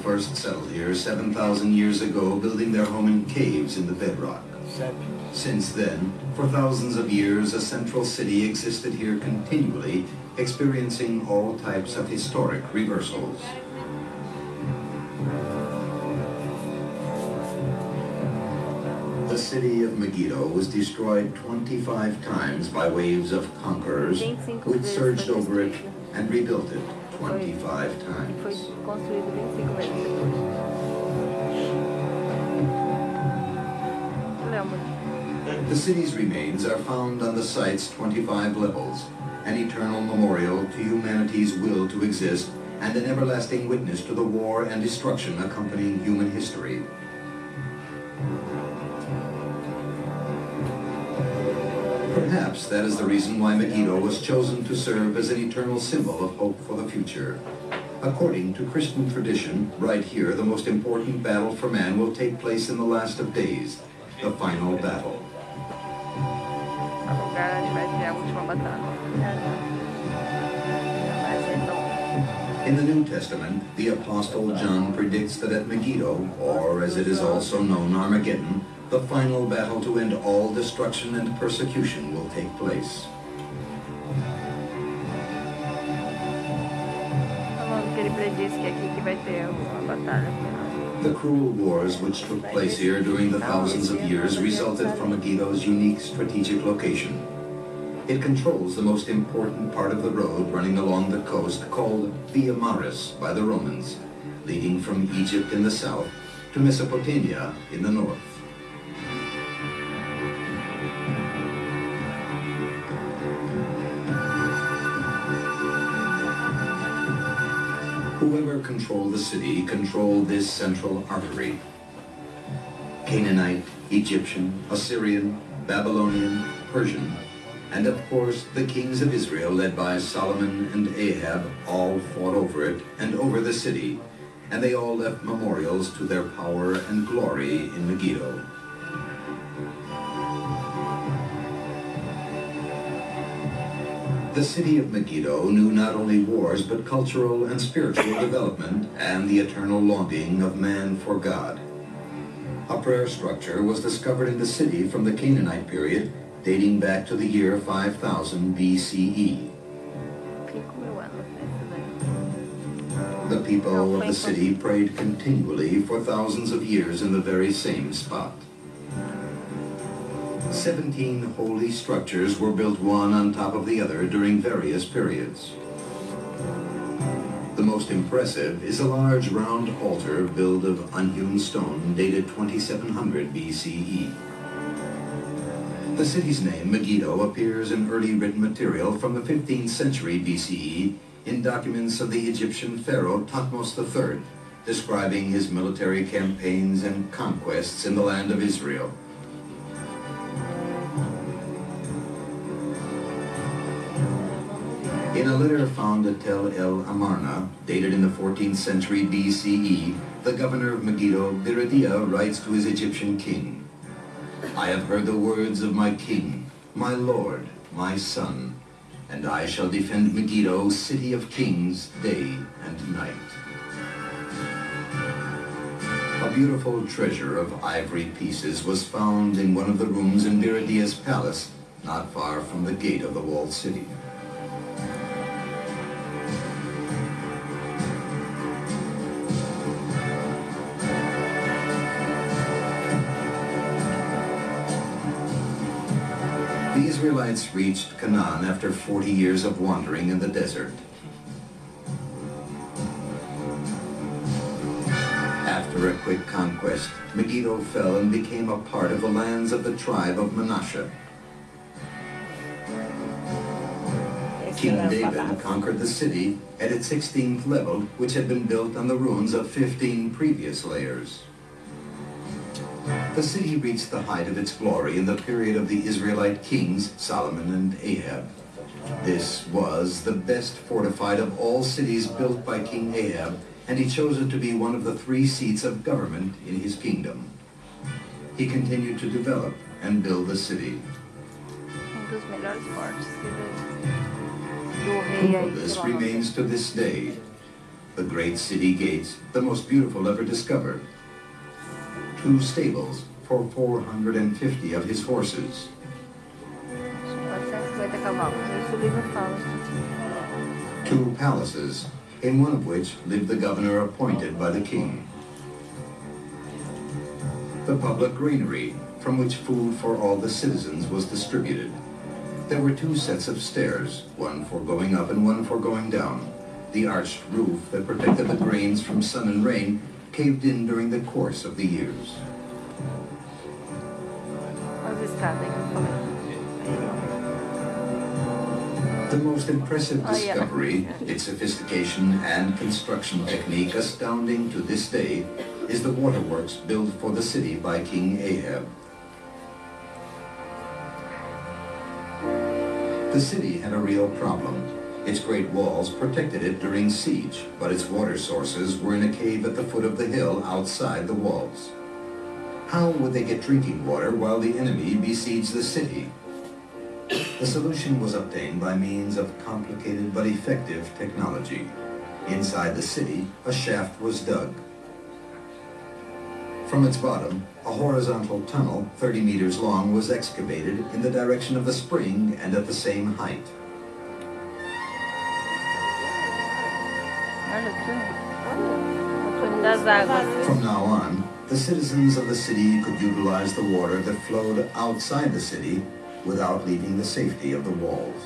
first settled here 7,000 years ago, building their home in caves in the bedrock. Since then, for thousands of years, a central city existed here continually, experiencing all types of historic reversals. The city of Megiddo was destroyed 25 times by waves of conquerors, who surged over it and rebuilt it 25 times. Foi construído 25 vezes depois. Lembra? The city's remains are found on the site's 25 levels, an eternal memorial to humanity's will to exist and an everlasting witness to the war and destruction accompanying human history. Perhaps that is the reason why Megiddo was chosen to serve as an eternal symbol of hope for the future. According to Christian tradition, right here, the most important battle for man will take place in the last of days, the final battle. Agora a gente vai ter a última batalha. Vai ser tão... In the New Testament, the Apostle John predicts that at Megiddo, or as it is also known, Armageddon, the final battle to end all destruction and persecution will take place. Falando que ele prediz que aqui que vai ter uma batalha final. The cruel wars which took place here during the thousands of years resulted from Megiddo's unique strategic location. It controls the most important part of the road running along the coast called Via Maris by the Romans, leading from Egypt in the south to Mesopotamia in the north. Whoever controlled the city controlled this central artery. Canaanite, Egyptian, Assyrian, Babylonian, Persian, and of course the kings of Israel led by Solomon and Ahab all fought over it and over the city, and they all left memorials to their power and glory in Megiddo. The city of Megiddo knew not only wars but cultural and spiritual development and the eternal longing of man for God. A prayer structure was discovered in the city from the Canaanite period, dating back to the year 5000 BCE. The people of the city prayed continually for thousands of years in the very same spot. 17 holy structures were built one on top of the other during various periods. The most impressive is a large round altar built of unhewn stone dated 2700 BCE. The city's name, Megiddo, appears in early written material from the 15th century BCE in documents of the Egyptian pharaoh Thutmose III, describing his military campaigns and conquests in the land of Israel. In a letter found at Tel El Amarna, dated in the 14th century BCE, the governor of Megiddo, Biridia, writes to his Egyptian king, "I have heard the words of my king, my lord, my son, and I shall defend Megiddo, city of kings, day and night." A beautiful treasure of ivory pieces was found in one of the rooms in Biridia's palace, not far from the gate of the walled city. The Israelites reached Canaan after 40 years of wandering in the desert. After a quick conquest, Megiddo fell and became a part of the lands of the tribe of Manasseh. King David conquered the city at its 16th level, which had been built on the ruins of 15 previous layers. The city reached the height of its glory in the period of the Israelite kings Solomon and Ahab. This was the best fortified of all cities built by King Ahab, and he chose it to be one of the 3 seats of government in his kingdom. He continued to develop and build the city. Proof of this remains to this day. the great city gates, the most beautiful ever discovered. 2 stables for 450 of his horses. 450 cavalos. Isso o livro fala. 2 palaces, in one of which lived the governor appointed by the king. The public granary, from which food for all the citizens was distributed. There were 2 sets of stairs, one for going up and one for going down. The arched roof that protected the grains from sun and rain caved in during the course of the years. As escadas que eu falei. The most impressive discovery, its sophistication and construction technique astounding to this day, is the waterworks built for the city by King Ahab. The city had a real problem. Its great walls protected it during siege, but its water sources were in a cave at the foot of the hill outside the walls. How would they get drinking water while the enemy besieged the city? The solution was obtained by means of complicated but effective technology. Inside the city, a shaft was dug. From its bottom, a horizontal tunnel 30 meters long was excavated in the direction of the spring and at the same height. From now on, the citizens of the city could utilize the water that flowed outside the city without leaving the safety of the walls.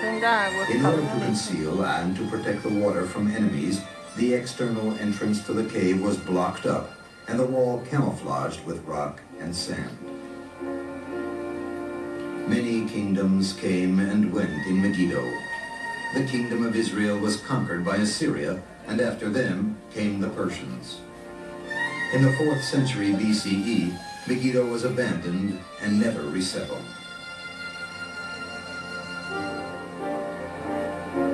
In order to conceal and to protect the water from enemies, the external entrance to the cave was blocked up and the wall camouflaged with rock and sand. Many kingdoms came and went in Megiddo. The kingdom of Israel was conquered by Assyria, and after them came the Persians. In the 4th century BCE, Megiddo was abandoned and never resettled.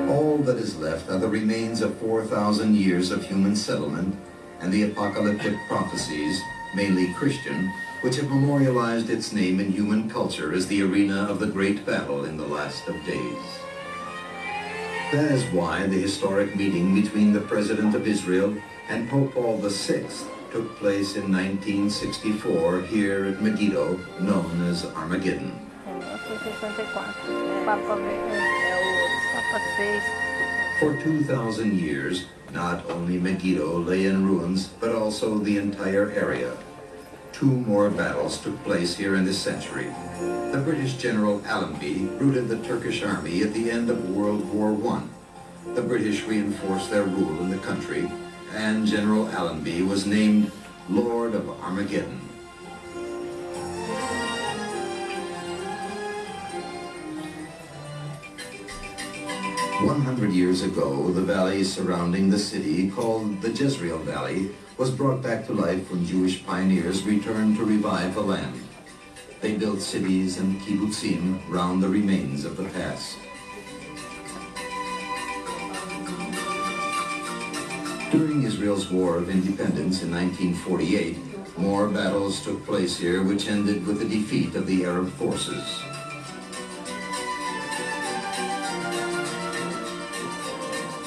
All that is left are the remains of 4,000 years of human settlement and the apocalyptic prophecies, mainly Christian, which have memorialized its name in human culture as the arena of the great battle in the last of days. That is why the historic meeting between the President of Israel and Pope Paul VI took place in 1964 here at Megiddo, known as Armageddon. For 2,000 years, not only Megiddo lay in ruins, but also the entire area. 2 more battles took place here in this century. The British General Allenby routed the Turkish army at the end of World War I. The British reinforced their rule in the country, and General Allenby was named Lord of Armageddon. "100 years ago, the valley surrounding the city, called the Jezreel Valley, was brought back to life when Jewish pioneers returned to revive the land. They built cities and kibbutzim round the remains of the past. During Israel's War of Independence in 1948, more battles took place here which ended with the defeat of the Arab forces.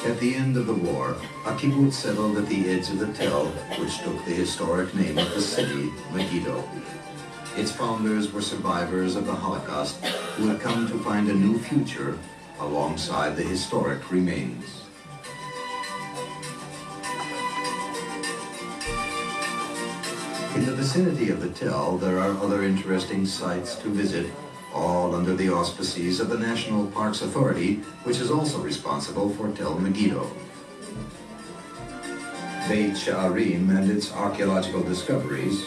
At the end of the war, a kibbutz settled at the edge of the Tell, which took the historic name of the city, Megiddo. Its founders were survivors of the Holocaust who had come to find a new future alongside the historic remains. In the vicinity of the Tell, there are other interesting sites to visit, all under the auspices of the National Parks Authority, which is also responsible for Tel Megiddo. Beit Sha'arim and its archaeological discoveries,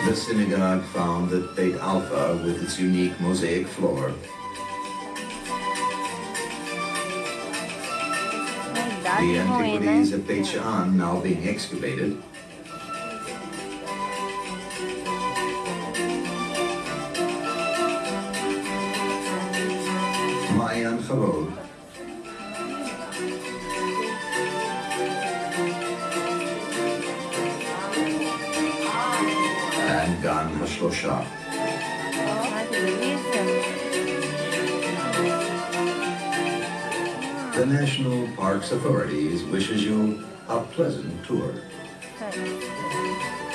the synagogue found at Beit Alpha with its unique mosaic floor, the antiquities at Beit Sha'an now being excavated, Mayan Harod, and Gan HaShlosha. que delícia. The National Parks Authorities wishes you a pleasant tour. É.